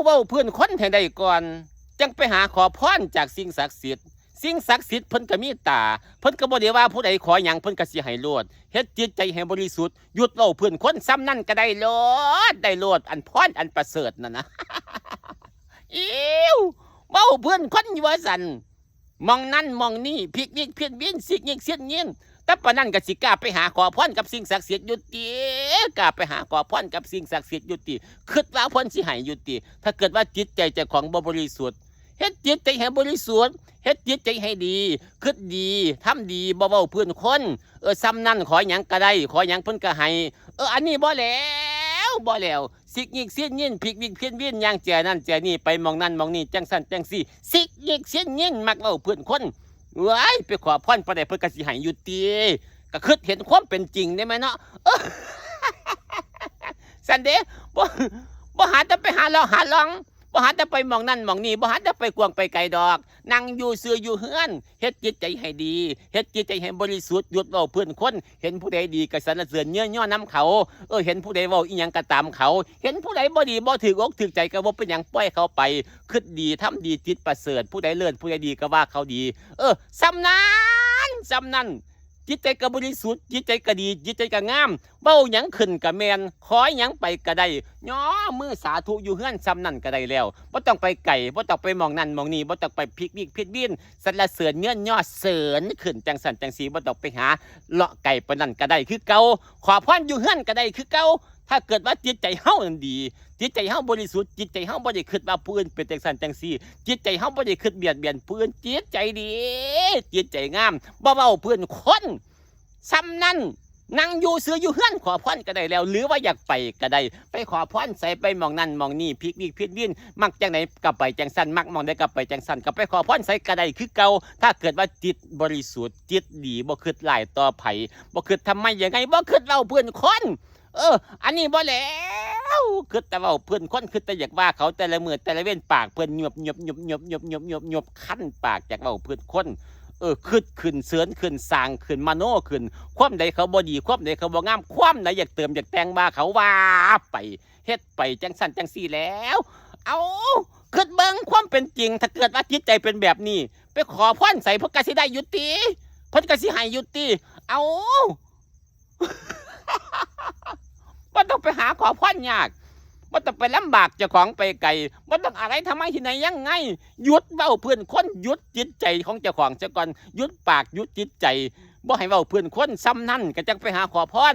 เว้าเพื่อนคนให้ได้ก่อนจังไปหาขอพรจากสิ่งศักดิ์สิทธิ์สิ่งศักดิ์สิทธิ์เพิ่นก็มีตาเพิ่นก็บ่ได้ว่าผู้ใดขอหยังเพิ่นก็สิให้โลดเฮ็ดจิตใจให้บริสุทธิ์หยุดเว้าเพื่อนคนซ้ำนั่นก็ได้โลดอันพรอันประเสริฐนั่นนะอิ้วเว้าเพื่อนคนอยู่ว่าซั่นมองนั่นมองนี่พลิกวิกเพี้ยนวินสิกยิกเสียนยินแต่ปานนั้นก็สิกล้าไปหาขอพรกับสิ่งศักดิ์สิทธิ์อยู่ติกล้าไปหาขอพรกับสิ่งศักดิ์สิทธิ์อยู่ติคิดว่าเพิ่นสิให้อยู่ติถ้าเกิดว่าจิตใจเจ้าของบ่บริสุทธิ์เฮ็ดจิตใจให้บริสุทธิ์เฮ็ดจิตใจให้ดีคิดดีทำดีบ่เว้าเพื่อนคนซ้ำนั้นขอหยังก็ได้ขอหยังเพิ่นก็ให้อันนี้บ่แล้วสิกยิกเสียนยินพลิกวิกเพี้ยนวินอย่างแจนั่นแจนี่ไปมองนั่นมองนี่จังซั่นจังซี่สิกยิกเสียนยินมักเว้าเพื่อนคนว้ายไปขอพรบ่ได้เพิ่นก็สิให้อยู่ติก็คิดเห็นความเป็นจริงได้มั้ยเนาะซั่นเด้บ่หาแต่ไปหาเราหาลองบ่หาแต่ไปมองนั่นมองนี่บ่หาแต่ไปกวางไปไกลดอกนั่งอยู่ซื่ออยู่เฮือนเฮ็ดจิตใจให้ดีเฮ็ดจิตใจให้บริสุทธิ์หยุดเว้าเพื่อนคนเห็นผู้ใดดีก็สรรเสริญเย้อยๆนำเขาเห็นผู้ใดเว้าอีหยังก็ตามเขาเห็นผู้ใดบ่ดีบ่ถูกอกถูกใจก็บ่เป็นหยังปล่อยเขาไปคิดดีทำดีจิตประเสริฐผู้ใดเลิศผู้ใดดีก็ว่าเขาดีซ้ำนั้นจิตใจก็บริสุทธิ์จิตใจก็ดีจิตใจก็งามเว้าหยังขึ้นก็แม่นขอหยังไปก็ได้ย่อมือสาธุอยู่เฮือนซ้ำนั้นก็ได้แล้วบ่ต้องไปไกลบ่ต้องไปมองนั่นมองนี่บ่ต้องไปพลิกวิกผิดวินสรรเสริญเงื่อนย่อเสริญขึ้นจังสันจังสีบ่ต้องไปหาเลาะไก่ปานนั้นก็ได้คือเก่าขอพรอยู่เฮือนก็ได้คือเก่าถ้าเกิดว่าจิตใจเฮานั้นดีจิตใจเฮาบริสุทธิ์จิตใจเฮาบ่ได้คิดว่าผู้อื่นเป็นจังซั่นจังซี่จิตใจเฮาบ่ได้คิดเบียดเบียนผู้อื่นจิตใจดีจิตใจงามบ่เว้าเพื่อนคนซ้ำนั้นนั่งอยู่ซื้ออยู่เฮือนขอพรก็ได้แล้วหรือว่าอยากไปก็ได้ไปขอพรใส่ไปมองนั่นมองนี่พลิกวิกผิดวินมักจังไหนก็ไปจังซั่นมักมองได้ก็ไปจังซั่นก็ไปขอพรใส่ก็ได้คือเก่าถ้าเกิดว่าจิตบริสุทธิ์จิตดีบ่คิดหลายต่อไผบ่คิดทำไมยังไงบ่คิดเว้าเพื่อนคนอันนี้บ่แล้วคิดแต่เว้าเพื่อนคนคิดแต่อยากว่าเขาแต่ละมื้อแต่ละเว้นปากเพิ่นหยบคั้นปากอยากเว้าเพื่อนคนคิดขึ้นเสริญขึ้นสร้างขึ้นมโนขึ้นความใดเขาบ่ดีความใดเขาบ่งามความใดอยากเติมอยากแต่งว่าเขาว่าไปเฮ็ดไปจังซั่นจังซี่แล้วเอาคิดเบิ่งความเป็นจริงถ้าเกิดว่าจิตใจเป็นแบบนี้ไปขอพรใส่เพิ่นก็สิได้อยู่ติเพิ่นก็สิให้อยู่ติเอาบ่ต้องไปหาขอพรยากบ่ต้องไปลำบากเจ้าของไปไกลบ่ต้องอะไรทำไมที่ไหนยังไงหยุดเว้าเพื่อนคนหยุดจิตใจของเจ้าของซะก่อนหยุดปากหยุดจิตใจบ่ให้เว้าเพื่อนคนซ้ำนั่นก็จังไปหาขอพร